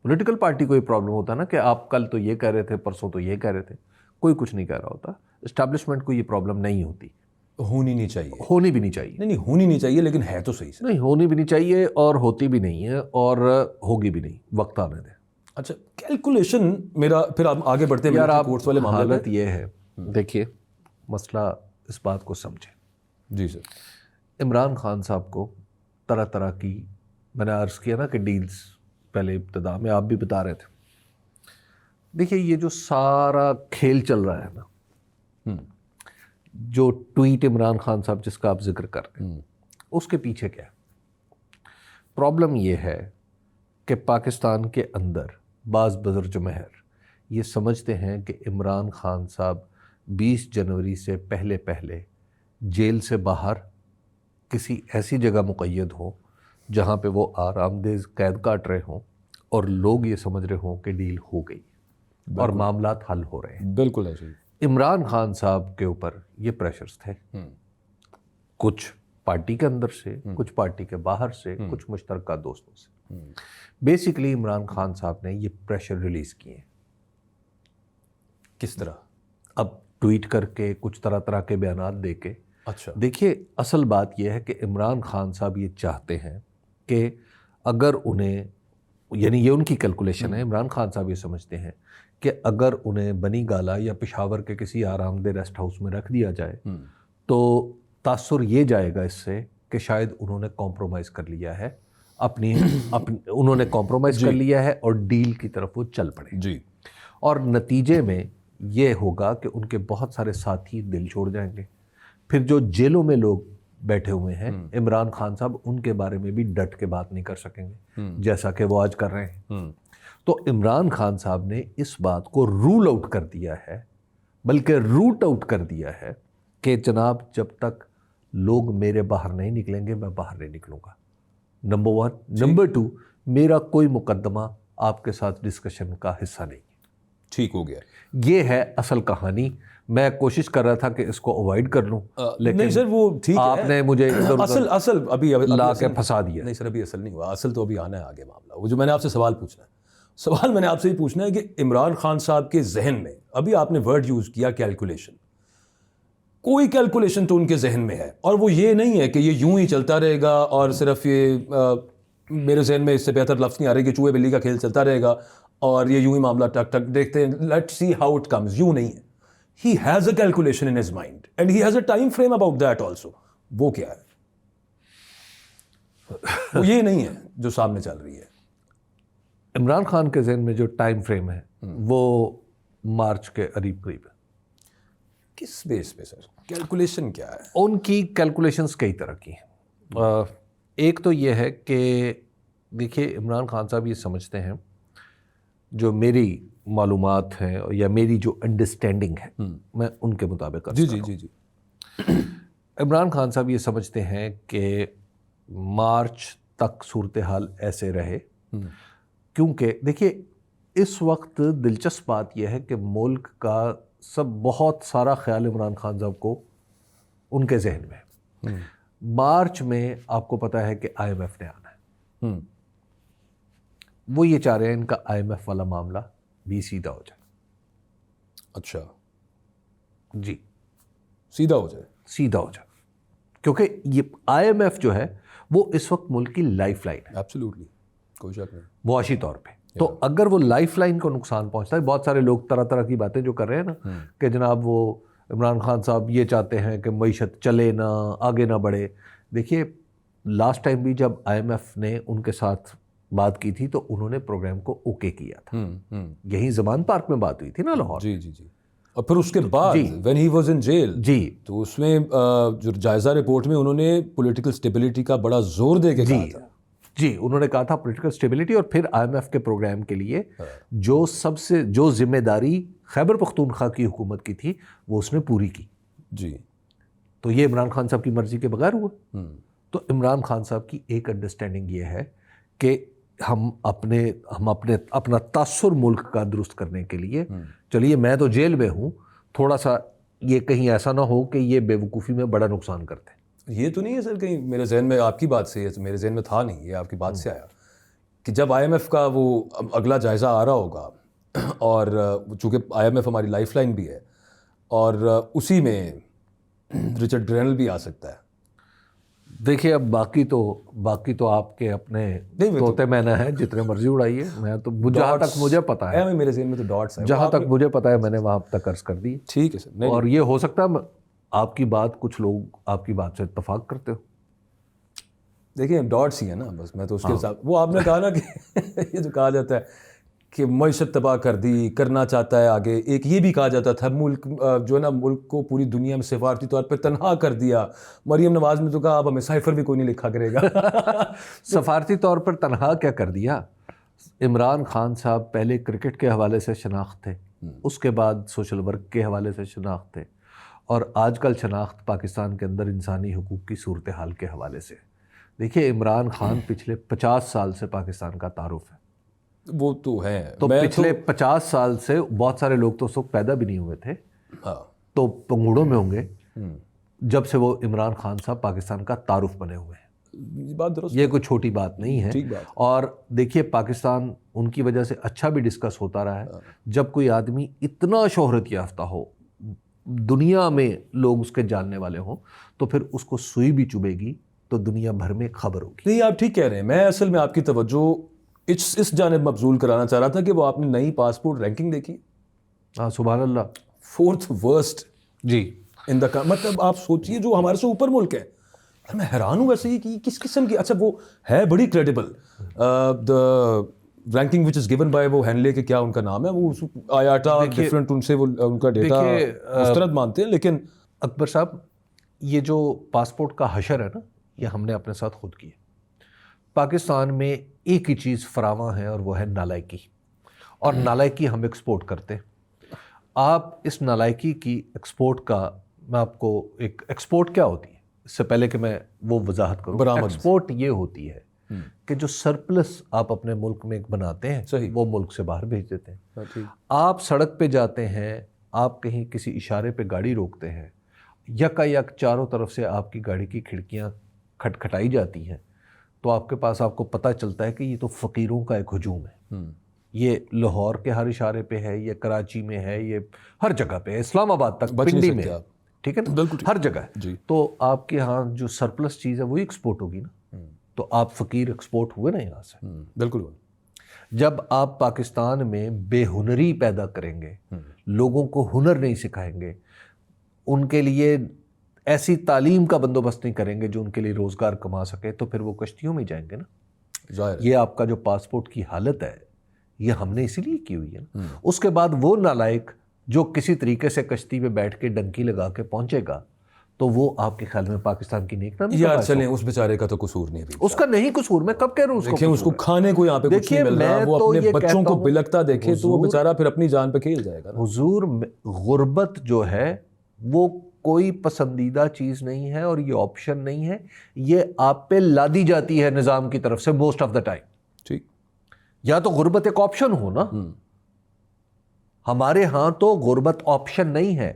پولیٹیکل پارٹی کو یہ پرابلم ہوتا ہے نا کہ آپ کل تو یہ کہہ رہے تھے, پرسوں تو یہ کہہ رہے تھے, کوئی کچھ نہیں کہہ رہا ہوتا. اسٹیبلشمنٹ کو یہ پرابلم نہیں ہوتی, ہونی نہیں چاہیے, ہونی بھی نہیں چاہیے. نہیں ہونی نہیں چاہیے, لیکن ہے تو صحیح سے. نہیں ہونی بھی نہیں چاہیے اور ہوتی بھی نہیں ہے اور ہوگی بھی نہیں, وقت آنے دیں. اچھا کیلکولیشن میرا, پھر آپ آگے بڑھتے ہیں یار آپ کورٹس والے معاملے حالت یہ ہے, دیکھیے مسئلہ اس بات کو سمجھیں. جی سر. عمران خان صاحب کو طرح طرح کی, میں نے عرض کیا نا کہ ڈیلز پہلے ابتدا میں آپ بھی بتا رہے تھے. دیکھیے یہ جو سارا کھیل چل رہا ہے نا, جو ٹویٹ عمران خان صاحب جس کا آپ ذکر کر رہے ہیں, اس کے پیچھے کیا ہے؟ پرابلم یہ ہے کہ پاکستان کے اندر بعض بزرگ مہر یہ سمجھتے ہیں کہ عمران خان صاحب 20 جنوری سے پہلے جیل سے باہر کسی ایسی جگہ مقید ہوں جہاں پہ وہ آرام دہ قید کاٹ رہے ہوں اور لوگ یہ سمجھ رہے ہوں کہ ڈیل ہو گئی اور معاملات حل ہو رہے ہیں. بالکل ایسے ہی. عمران خان صاحب کے اوپر یہ پریشرز تھے, کچھ پارٹی کے اندر سے, کچھ پارٹی کے باہر سے, کچھ مشترکہ دوستوں سے. بیسیکلی عمران خان صاحب نے یہ پریشر ریلیز کیے. کس طرح؟ اب ٹویٹ کر کے, کچھ طرح کے بیانات دے کے. اچھا دیکھیے اصل بات یہ ہے کہ عمران خان صاحب یہ چاہتے ہیں کہ اگر انہیں, یعنی یہ ان کی کیلکولیشن ہے, عمران خان صاحب یہ سمجھتے ہیں کہ اگر انہیں بنی گالا یا پشاور کے کسی آرام دہ ریسٹ ہاؤس میں رکھ دیا جائے تو تاثر یہ جائے گا اس سے کہ شاید انہوں نے کمپرومائز کر لیا ہے انہوں نے کمپرومائز کر لیا ہے اور ڈیل کی طرف وہ چل پڑے. جی. اور نتیجے میں یہ ہوگا کہ ان کے بہت سارے ساتھی دل چھوڑ جائیں گے. پھر جو جیلوں میں لوگ بیٹھے ہوئے ہیں, عمران خان صاحب ان کے بارے میں بھی ڈٹ کے بات نہیں کر سکیں گے جیسا کہ وہ آج کر رہے ہیں. تو عمران خان صاحب نے اس بات کو رول آؤٹ کر دیا ہے, بلکہ روٹ آؤٹ کر دیا ہے کہ جناب جب تک لوگ میرے باہر نہیں نکلیں گے میں باہر نہیں نکلوں گا. نمبر 1. نمبر 2, میرا کوئی مقدمہ آپ کے ساتھ ڈسکشن کا حصہ نہیں. ٹھیک ہو گیا. یہ ہے اصل کہانی. میں کوشش کر رہا تھا کہ اس کو اوائڈ کر لوں, نہیں سر وہ ٹھیک ہے, آپ نے مجھے اصل ابھی لا کے پھنسا دیا. نہیں سر ابھی اصل نہیں ہوا, اصل تو ابھی آنا ہے آگے معاملہ. وہ جو میں نے آپ سے سوال پوچھنا ہے, سوال میں نے آپ سے یہ پوچھنا ہے کہ عمران خان صاحب کے ذہن میں, ابھی آپ نے ورڈ یوز کیا کیلکولیشن, کوئی کیلکولیشن تو ان کے ذہن میں ہے, اور وہ یہ نہیں ہے کہ یہ یوں ہی چلتا رہے گا اور صرف یہ میرے ذہن میں اس سے بہتر لفظ نہیں آ رہی کہ چوہے بلی کا کھیل چلتا رہے گا اور یہ یوں ہی معاملہ ٹک ٹک دیکھتے ہیں, let see how it comes. یوں نہیں ہے. He has a calculation in his mind and he has a time frame about that also. وہ کیا ہے؟ وہ یہ نہیں ہے جو سامنے چل رہی ہے. عمران خان کے ذہن میں جو ٹائم فریم ہے وہ مارچ کے قریب ہے. کس بیس پہ سر؟ کیلکولیشن کیا ہے؟ ان کی کیلکولیشنز کئی طرح کی ہیں. ایک تو یہ ہے کہ دیکھیے عمران خان صاحب یہ سمجھتے ہیں, جو میری معلومات ہیں یا میری جو انڈرسٹینڈنگ ہے میں ان کے مطابق جی عمران خان صاحب یہ سمجھتے ہیں کہ مارچ تک صورتحال ایسے رہے, کیونکہ دیکھیے اس وقت دلچسپ بات یہ ہے کہ ملک کا بہت سارا خیال عمران خان صاحب کو ان کے ذہن میں ہے. مارچ میں آپ کو پتہ ہے کہ IMF نے آنا ہے. وہ یہ چاہ رہے ہیں ان کا IMF والا معاملہ بھی سیدھا ہو جائے. اچھا جی, سیدھا ہو جائے, کیونکہ یہ IMF جو ہے وہ اس وقت ملک کی لائف لائن ہے. ایبسلیوٹلی, کوئی شک نہیں, معاشی طور پہ. تو اگر وہ لائف لائن کو نقصان پہنچتا ہے, بہت سارے لوگ طرح کی باتیں جو کر رہے ہیں نا کہ جناب وہ عمران خان صاحب یہ چاہتے ہیں کہ معیشت چلے نہ, آگے نہ بڑھے. دیکھیے لاسٹ ٹائم بھی جب IMF نے ان کے ساتھ بات کی تھی تو انہوں نے پروگرام کو اوکے کیا تھا. یہی زمان پارک میں بات ہوئی تھی نا لاہور. جی اور پھر اس کے بعد when he was in jail, تو اس میں جو جائزہ رپورٹ میں انہوں نے پولیٹیکل اسٹیبلٹی کا بڑا زور دے کے کہا تھا. جی انہوں نے کہا تھا پولیٹیکل اسٹیبلٹی, اور پھر IMF کے پروگرام کے لیے جو ذمہ داری خیبر پختونخوا کی حکومت کی تھی وہ اس نے پوری کی. جی تو یہ عمران خان صاحب کی مرضی کے بغیر ہوا. تو عمران خان صاحب کی ایک انڈرسٹینڈنگ یہ ہے کہ ہم اپنا تاثر ملک کا درست کرنے کے لیے, چلیے میں تو جیل میں ہوں, تھوڑا سا یہ کہیں ایسا نہ ہو کہ یہ بے وقوفی میں بڑا نقصان کرتے. یہ تو نہیں ہے سر کہیں میرے ذہن میں آپ کی بات سے میرے ذہن میں تھا نہیں, یہ آپ کی بات سے آیا کہ جب IMF کا وہ اگلا جائزہ آ رہا ہوگا, اور چونکہ IMF ہماری لائف لائن بھی ہے, اور اسی میں رچرڈ گرینل بھی آ سکتا ہے. دیکھیے اب باقی تو آپ کے اپنے طوطے مینا ہیں, جتنے مرضی اڑائیے. میں تو جہاں تک مجھے پتا ہے, میرے ذہن میں تو ڈاٹس ہیں, جہاں تک مجھے پتا ہے میں نے وہاں تک عرض کر دی. ٹھیک ہے سر. اور یہ ہو سکتا ہے آپ کی بات, کچھ لوگ آپ کی بات سے اتفاق کرتے ہو. دیکھیں ڈاٹس ہی ہیں نا بس. میں تو اس کے ساتھ وہ آپ نے کہا نا کہ یہ جو کہا جاتا ہے کہ معیشت تباہ کر دی, کرنا چاہتا ہے آگے. ایک یہ بھی کہا جاتا تھا ملک جو ہے نا, ملک کو پوری دنیا میں سفارتی طور پہ تنہا کر دیا. مریم نواز نے تو کہا اب ہمیں سائفر بھی کوئی نہیں لکھا کرے گا. سفارتی طور پر تنہا کیا کر دیا. عمران خان صاحب پہلے کرکٹ کے حوالے سے شناخت تھے, اس کے بعد سوشل ورک کے حوالے سے شناخت تھے, اور آج کل شناخت پاکستان کے اندر انسانی حقوق کی صورتحال کے حوالے سے. دیکھیے عمران خان پچھلے 50 سال سے پاکستان کا تعارف ہے. وہ تو ہے. تو پچھلے 50 سال سے بہت سارے لوگ تو اس وقت پیدا بھی نہیں ہوئے تھے, تو پنگوڑوں میں ہوں گے جب سے وہ عمران خان صاحب پاکستان کا تعارف بنے ہوئے ہیں. بات درست, یہ کوئی چھوٹی بات نہیں ہے. اور دیکھیے پاکستان ان کی وجہ سے اچھا بھی ڈسکس ہوتا رہا ہے. جب کوئی آدمی اتنا شہرت یافتہ ہو, دنیا میں لوگ اس کے جاننے والے ہوں, تو پھر اس کو سوئی بھی چبھے گی تو دنیا بھر میں خبر ہوگی. نہیں آپ ٹھیک کہہ رہے ہیں. میں اصل میں آپ کی توجہ اس جانب مبذول کرانا چاہ رہا تھا کہ وہ آپ نے نئی پاسپورٹ رینکنگ دیکھی. ہاں سبحان اللہ, 4th worst جی ان دا, مطلب آپ سوچئے جو ہمارے سے اوپر ملک ہے. میں حیران ہوں ویسے ہی کہ کس قسم کی, اچھا وہ ہے بڑی credible the ranking which is given by وہ ہینلے کے کیا ان کا نام ہے, وہ آیاٹا ڈفرینٹ, ان سے وہ ان کا ڈیٹا مسترد مانتے ہیں. لیکن اکبر صاحب یہ جو پاسپورٹ کا حشر ہے نا, یہ ہم نے اپنے ساتھ خود کیا. پاکستان میں ایک ہی چیز فراواں ہے اور وہ ہے نالائکی, اور نالائکی ہم ایکسپورٹ کرتے ہیں. آپ اس نالائکی کی ایکسپورٹ کا, میں آپ کو ایکسپورٹ کیا ہوتی ہے اس سے پہلے کہ میں وہ وضاحت کروں. ایکسپورٹ یہ ہوتی ہے کہ جو سرپلس آپ اپنے ملک میں بناتے ہیں وہ ملک سے باہر بھیج دیتے ہیں. آپ سڑک پہ جاتے ہیں, آپ کہیں کسی اشارے پہ گاڑی روکتے ہیں, یکا یک چاروں طرف سے آپ کی گاڑی کی کھڑکیاں کھٹکھٹائی جاتی ہیں, تو آپ کے پاس آپ کو پتہ چلتا ہے کہ یہ تو فقیروں کا ایک ہجوم ہے. یہ لاہور کے ہر اشارے پہ ہے, یہ کراچی میں ہے, یہ ہر جگہ پہ ہے, اسلام آباد تک, پنڈی میں, ٹھیک ہے نا, ہر جگہ ہے. تو آپ کے ہاں جو سرپلس چیز ہے وہی ایکسپورٹ ہوگی نا, تو آپ فقیر ایکسپورٹ ہوئے نا یہاں سے. بالکل. جب آپ پاکستان میں بے ہنری پیدا کریں گے, لوگوں کو ہنر نہیں سکھائیں گے, ان کے لیے ایسی تعلیم کا بندوبست نہیں کریں گے جو ان کے لیے روزگار کما سکے, تو پھر وہ کشتیوں میں جائیں گے نا. یہ آپ کا جو پاسپورٹ کی حالت ہے یہ ہم نے اسی لیے کی ہوئی ہے نا. اس کے بعد وہ نالائق جو کسی طریقے سے کشتی پہ بیٹھ کے ڈنکی لگا کے پہنچے گا, تو وہ آپ کے خیال میں پاکستان کی نیک نامی یار چلیں, اس بیچارے کا تو قصور نہیں ہے, اس کا نہیں قصور. میں کب کہہ رہا ہوں اس کو, دیکھیں اس کو کھانے کو یہاں پہ کچھ نہیں مل رہا, وہ اپنے بچوں کو بلکتا دیکھے تو وہ بیچارہ پھر اپنی جان پہ کھیل جائے گا. حضور غربت جو ہے وہ کوئی پسندیدہ چیز نہیں ہے, اور یہ آپشن نہیں ہے, یہ آپ پہ لادی جاتی ہے نظام کی طرف سے موسٹ آف دا ٹائم. ٹھیک, یا تو غربت ایک آپشن ہو نا. ہمارے ہاں تو غربت آپشن نہیں ہے,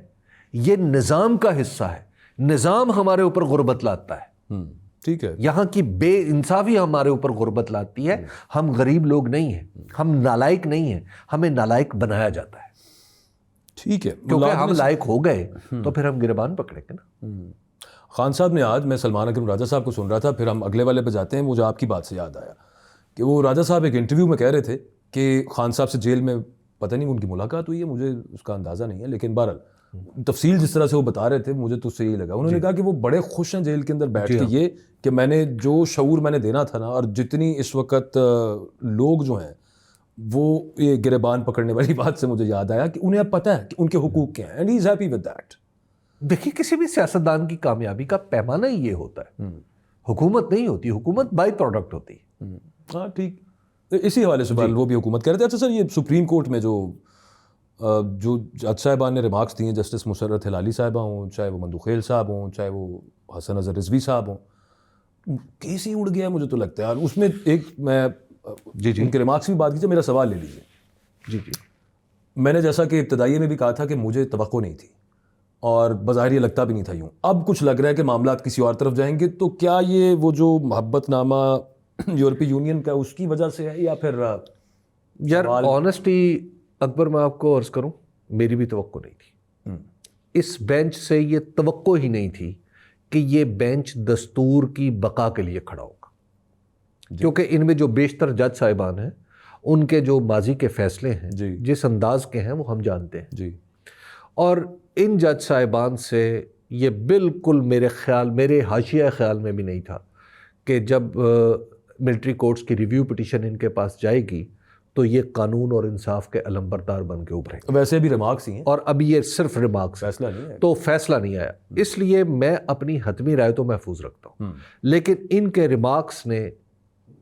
یہ نظام کا حصہ ہے. نظام ہمارے اوپر غربت لاتا ہے. ٹھیک ہے, یہاں کی بے انصافی ہمارے اوپر غربت لاتی ہے. ہم غریب لوگ نہیں ہیں, ہم نالائق نہیں ہیں, ہمیں نالائق بنایا جاتا ہے. ٹھیک ہے, کیونکہ ہم لائق ہو گئے تو پھر ہم گربان پکڑیں گے نا. خان صاحب نے آج, میں سلمان اکرم راجہ صاحب کو سن رہا تھا, پھر ہم اگلے والے پہ جاتے ہیں. مجھے آپ کی بات سے یاد آیا کہ وہ راجہ صاحب ایک انٹرویو میں کہہ رہے تھے کہ خان صاحب سے جیل میں پتہ نہیں ان کی ملاقات ہوئی ہے, مجھے اس کا اندازہ نہیں ہے, لیکن بہرحال تفصیل جس طرح سے وہ بتا رہے تھے مجھے تو صحیح لگا. انہوں نے کہا کہ وہ بڑے خوش ہیں جیل کے اندر بیٹھ کے, یہ کہ میں نے جو شعور میں نے دینا تھا نا, اور جتنی اس وقت لوگ جو ہیں وہ یہ گریبان پکڑنے والی بات سے مجھے یاد آیا کہ انہیں اب پتہ ہے کہ ان کے حقوق کیا ہیں, and he is happy with that. دیکھیے کسی بھی سیاستدان کی کامیابی کا پیمانہ ہی یہ ہوتا ہے, حکومت نہیں ہوتی, حکومت بائی پروڈکٹ ہوتی ہے. ہاں ٹھیک, اسی حوالے سے وہ بھی حکومت کہہ رہے تھے. اچھا سر, یہ سپریم کورٹ میں جو جج صاحبان نے ریمارکس دیے, جسٹس مسرت ہلالی صاحبہ ہوں, چاہے وہ مندوخیل صاحب ہوں, چاہے وہ حسن اظہر رضوی صاحب ہوں, کیس ہی اڑ گیا مجھے تو لگتا ہے. اور اس میں ایک میں ان کے ریمارکس بھی بات کیجیے, میرا سوال لے لیجیے. جی, میں نے جیسا کہ ابتدائی میں بھی کہا تھا کہ مجھے توقع نہیں تھی اور بظاہر یہ لگتا بھی نہیں تھا یوں. اب کچھ لگ رہا ہے کہ معاملات کسی اور طرف جائیں گے. تو کیا یہ وہ جو محبت نامہ یورپی یونین کا اس کی وجہ سے ہے یا پھر یار آنیسٹی اکبر میں آپ کو عرض کروں میری بھی توقع نہیں تھی. اس بینچ سے یہ توقع ہی نہیں تھی کہ یہ بینچ دستور کی بقا کے لیے کھڑا ہوگا, کیونکہ ان میں جو بیشتر جج صاحبان ہیں ان کے جو ماضی کے فیصلے ہیں جس انداز کے ہیں وہ ہم جانتے ہیں جی. اور ان جج صاحبان سے یہ بالکل میرے حاشیہ خیال میں بھی نہیں تھا کہ جب ملٹری کورٹس کی ریویو پٹیشن ان کے پاس جائے گی تو یہ قانون اور انصاف کے علمبردار بن کے ابھریں. ویسے بھی ریمارکس ہی ہیں اور ابھی یہ صرف ریمارکس, فیصلہ نہیں ہے تو فیصلہ نہیں آیا. اس لیے میں اپنی حتمی رائے تو محفوظ رکھتا ہوں, لیکن ان کے ریمارکس نے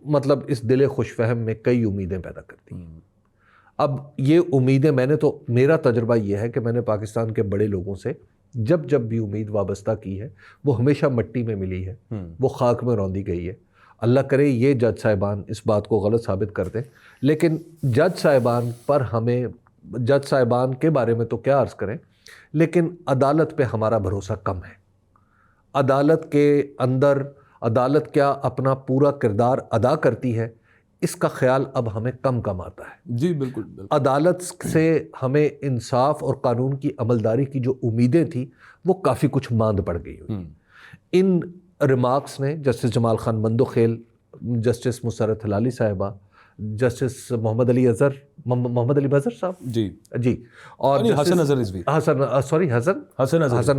مطلب اس دل خوش فہم میں کئی امیدیں پیدا کر دی. اب یہ امیدیں میرا تجربہ یہ ہے کہ میں نے پاکستان کے بڑے لوگوں سے جب بھی امید وابستہ کی ہے وہ ہمیشہ مٹی میں ملی ہے, وہ خاک میں روندی گئی ہے. اللہ کرے یہ جج صاحبان اس بات کو غلط ثابت کر دیں, لیکن جج صاحبان کے بارے میں تو کیا عرض کریں, لیکن عدالت پہ ہمارا بھروسہ کم ہے. عدالت کے اندر عدالت کیا اپنا پورا کردار ادا کرتی ہے اس کا خیال اب ہمیں کم آتا ہے. جی بالکل. عدالت سے ہمیں انصاف اور قانون کی عملداری کی جو امیدیں تھیں وہ کافی کچھ ماند پڑ گئی ہوئی. ان ریمارکس نے جسٹس جمال خان مندوخیل, جسٹس مسرت ہلالی صاحبہ, جسٹس محمد علی بزر صاحب جی اور حسن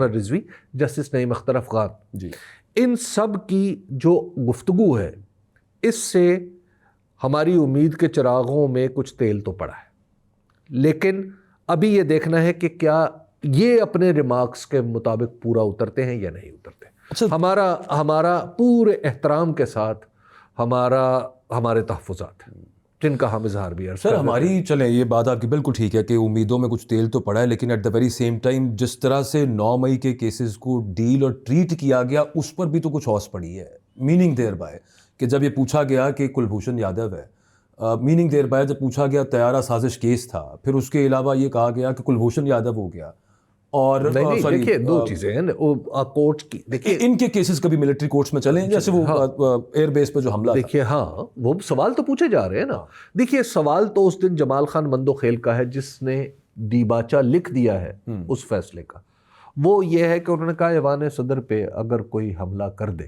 رضوی, جسٹس نعیم اختر افغان جی, ان سب کی جو گفتگو ہے اس سے ہماری امید کے چراغوں میں کچھ تیل تو پڑا ہے. لیکن ابھی یہ دیکھنا ہے کہ کیا یہ اپنے ریمارکس کے مطابق پورا اترتے ہیں یا نہیں اترتے. ہمارا پورے احترام کے ساتھ ہمارے تحفظات ہیں جن کا ہم اظہار بھی سر ہماری چلیں یہ بات آپ کی بالکل ٹھیک ہے کہ امیدوں میں کچھ تیل تو پڑا ہے, لیکن at the very same time جس طرح سے 9 مئی کے کیسز کو ڈیل اور ٹریٹ کیا گیا اس پر بھی تو کچھ ہوس پڑی ہے. میننگ دیر بائے کہ جب یہ پوچھا گیا کہ کلبھوشن یادو ہے, میننگ دیر بائے جب پوچھا گیا طیارہ سازش کیس تھا, پھر اس کے علاوہ یہ کہا گیا کہ کلبھوشن یادو ہو گیا. اور دیکھیے دو چیزیں ہیں کورٹ کی, دیکھیے ان کے کیسز کبھی ملٹری کورٹس میں چلیں جیسے وہ ایئر بیس پہ جو حملہ, دیکھیے ہاں وہ سوال تو پوچھے جا رہے ہیں نا. دیکھیے سوال تو اس دن جمال خان مندوخیل کا ہے جس نے دیباچہ لکھ دیا ہے اس فیصلے کا. وہ یہ ہے کہ انہوں نے کہا ایوان صدر پہ اگر کوئی حملہ کر دے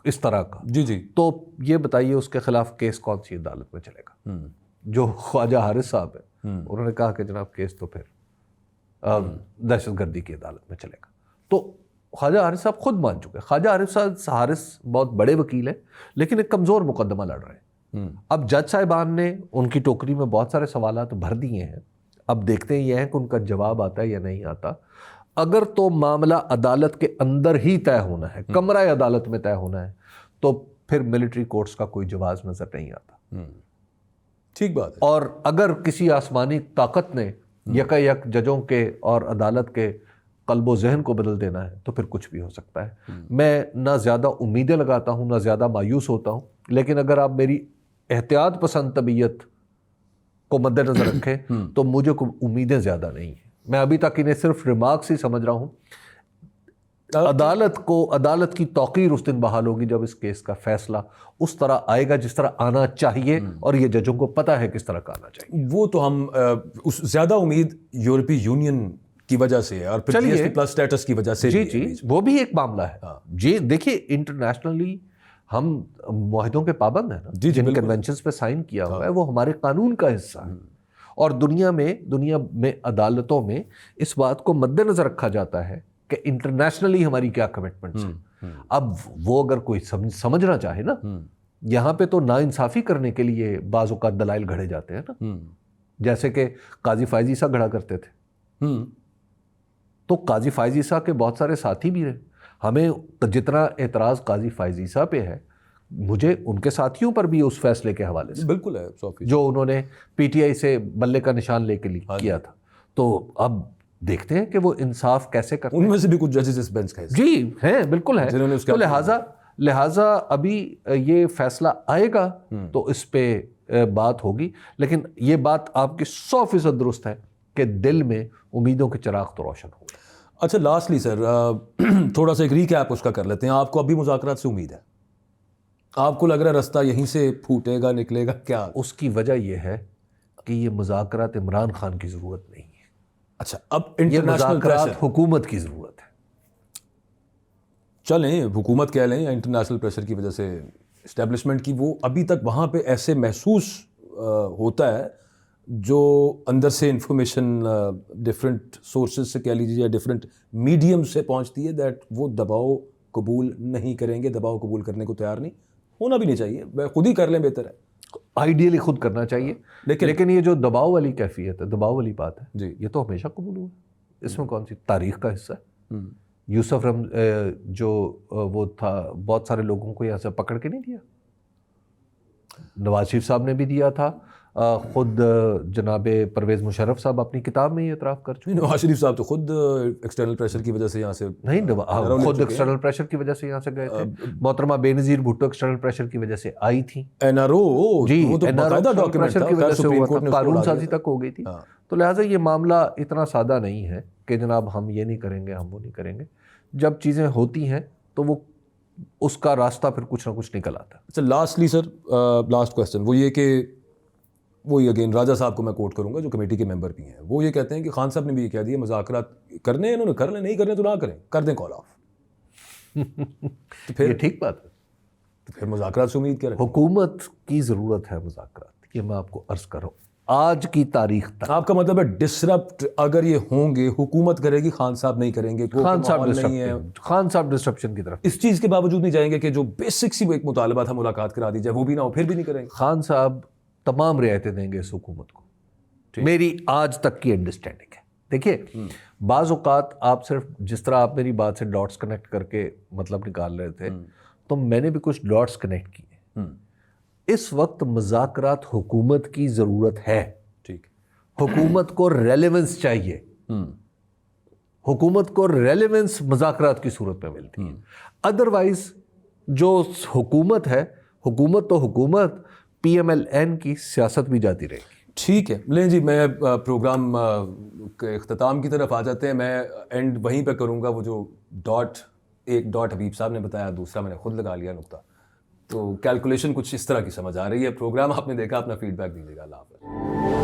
اس طرح کا جی تو یہ بتائیے اس کے خلاف کیس کون سی عدالت میں چلے گا. جو خواجہ حارث صاحب ہے انہوں نے کہا کہ جناب کیس تو پھر دہشت گردی کی عدالت میں چلے گا. تو خواجہ حارث صاحب خود مان چکے. خواجہ حارث بہت بڑے وکیل ہیں لیکن ایک کمزور مقدمہ لڑ رہے ہیں. اب جج صاحبان نے ان کی ٹوکری میں بہت سارے سوالات بھر دیے ہیں, اب دیکھتے ہیں یہ ہے کہ ان کا جواب آتا ہے یا نہیں آتا. اگر تو معاملہ عدالت کے اندر ہی طے ہونا ہے, کمرہ عدالت میں طے ہونا ہے, تو پھر ملٹری کورٹس کا کوئی جواز نظر نہیں آتا. ٹھیک بات ہے. اور اگر کسی آسمانی طاقت نے یک ججوں کے اور عدالت کے قلب و ذہن کو بدل دینا ہے تو پھر کچھ بھی ہو سکتا ہے. میں نہ زیادہ امیدیں لگاتا ہوں نہ زیادہ مایوس ہوتا ہوں, لیکن اگر آپ میری احتیاط پسند طبیعت کو مد نظر رکھیں تو مجھے کوئی امیدیں زیادہ نہیں ہیں. میں ابھی تک انہیں صرف ریمارکس ہی سمجھ رہا ہوں. عدالت کی توقیر اس دن بحال ہوگی جب اس کیس کا فیصلہ اس طرح آئے گا جس طرح آنا چاہیے, اور یہ ججوں کو پتہ ہے کس طرح کا آنا چاہیے. وہ تو ہم اس زیادہ امید یورپی یونین کی وجہ سے ہے اور پھر جی ایس پی پلس اسٹیٹس کی وجہ سے جی وہ بھی ایک معاملہ ہے. جی دیکھیے انٹرنیشنلی ہم معاہدوں کے پابند ہیں نا, جن کنونشنز پہ سائن کیا ہوا ہے وہ ہمارے قانون کا حصہ ہے. اور دنیا میں عدالتوں میں اس بات کو مد نظر رکھا جاتا ہے کہ انٹرنیشنلی ہماری کیا کمٹمنٹس ہیں. اب وہ اگر کوئی سمجھنا چاہے نا, یہاں پہ تو ناانصافی کرنے کے لیے بعض اوقات دلائل گھڑے جاتے ہیں نا, جیسے کہ قاضی فائز عیسیٰ گھڑا کرتے تھے. تو قاضی فائز عیسیٰ کے بہت سارے ساتھی بھی رہے. ہمیں جتنا اعتراض قاضی فائز عیسیٰ پہ ہے مجھے ان کے ساتھیوں پر بھی اس فیصلے کے حوالے سے بالکل ہے جو انہوں نے پی ٹی آئی سے بلے کا نشان لے کے کیا تھا. تو اب دیکھتے ہیں کہ وہ انصاف کیسے کرتے ہیں. ان میں سے بھی کچھ ججز اس بینچ کا ہے. جی ہیں, بالکل ہیں. تو لہٰذا ابھی یہ فیصلہ آئے گا تو اس پہ بات ہوگی. لیکن یہ بات آپ کی 100% درست ہے کہ دل میں امیدوں کے چراغ تو روشن ہو. اچھا لاسٹلی سر تھوڑا سا ایک ریکیپ اس کا کر لیتے ہیں. آپ کو ابھی مذاکرات سے امید ہے؟ آپ کو لگ رہا ہے رستہ یہیں سے پھوٹے گا نکلے گا کیا؟ اس کی وجہ یہ ہے کہ یہ مذاکرات عمران خان کی ضرورت نہیں ہے. اچھا اب یہ انٹرنیشنل مذاکرات حکومت کی ضرورت ہے. چلیں حکومت کہہ لیں یا انٹرنیشنل پریشر کی وجہ سے اسٹیبلشمنٹ کی، وہ ابھی تک وہاں پہ ایسے محسوس ہوتا ہے جو اندر سے انفارمیشن ڈفرینٹ سورسز سے کہہ لیجیے یا ڈفرینٹ میڈیم سے پہنچتی ہے دیٹ وہ دباؤ قبول نہیں کریں گے، دباؤ قبول کرنے کو تیار نہیں ہونا بھی نہیں چاہیے، خود ہی کر لیں بہتر ہے. آئیڈیلی خود کرنا چاہیے، لیکن یہ جو دباؤ والی کیفیت ہے، دباؤ والی بات ہے جی، یہ تو ہمیشہ قبول ہوا. اس میں کون سی تاریخ کا حصہ ہے؟ یوسف جو وہ تھا بہت سارے لوگوں کو یہاں سے پکڑ کے نہیں دیا. نواز شریف صاحب نے بھی دیا تھا، خود جناب پرویز مشرف صاحب اپنی کتاب میں یہ اعتراف کر چکے. نواز شریف صاحب تو خود ایکسٹرنل پریشر کی وجہ سے یہاں سے نہیں، خود ایکسٹرنل پریشر کی وجہ سے یہاں سے گئے تھے. محترمہ بے نظیر بھٹو ایکسٹرنل پریشر کی وجہ سے آئی تھیں. NRO جی، وہ تو باقاعدہ ڈاکیومنٹ کی وجہ سے ہوا تھا، قانون سازی تھا. تک ہو گئی تھی. تو لہٰذا یہ معاملہ اتنا سادہ نہیں ہے کہ جناب ہم یہ نہیں کریں گے، ہم وہ نہیں کریں گے. جب چیزیں ہوتی ہیں تو وہ اس کا راستہ پھر کچھ نہ کچھ نکل آتا ہے. اچھا لاسٹلی سر لاسٹ کویسچن وہ یہ کہ وہی اگین راجہ صاحب کو میں کوٹ کروں گا جو کمیٹی کے ممبر بھی ہیں، وہ یہ کہتے ہیں کہ خان صاحب نے بھی یہ کہہ دیا مذاکرات کرنے انہوں نے کر لیں، نہیں کرنے تو نہ کریں، کر دیں کال آف. تو پھر یہ ٹھیک بات ہے. تو پھر مذاکرات سے امید کریں. حکومت کی ضرورت ہے مذاکرات، یہ میں آپ کو عرض کر رہا ہوں. آج کی تاریخ تک آپ کا مطلب ہے ڈسرپٹ اگر یہ ہوں گے حکومت کرے گی، خان صاحب نہیں کریں گے، خان صاحب ڈسٹرپشن کی طرف اس چیز کے باوجود نہیں جائیں گے کہ جو بیسک سی ایک مطالبہ تھا ملاقات کرا دی جائے، وہ بھی نہ ہو، پھر بھی نہیں کریں گے. خان صاحب تمام رعایتیں دیں گے اس حکومت کو. میری آج تک کی انڈرسٹینڈنگ ہے. دیکھیے بعض اوقات آپ صرف جس طرح آپ میری بات سے ڈاٹس کنیکٹ کر کے مطلب نکال رہے تھے تو میں نے بھی کچھ ڈاٹس کنیکٹ کیے. اس وقت مذاکرات حکومت کی ضرورت ہے. ٹھیک، حکومت کو ریلیونس چاہیے. حکومت کو ریلیونس مذاکرات کی صورت میں ملتی ہے. ادروائز جو چ ہے حکومت تو حکومت، PMLN کی سیاست بھی جاتی رہے گی. ٹھیک ہے. لیں جی میں پروگرام کے اختتام کی طرف آ جاتے ہیں. میں اینڈ وہیں پہ کروں گا. وہ جو ایک ڈاٹ حبیب صاحب نے بتایا، دوسرا میں نے خود لگا لیا نقطہ، تو کیلکولیشن کچھ اس طرح کی سمجھ آ رہی ہے. پروگرام آپ نے دیکھا، اپنا فیڈ بیک دیجیے گا. اللہ حافظ.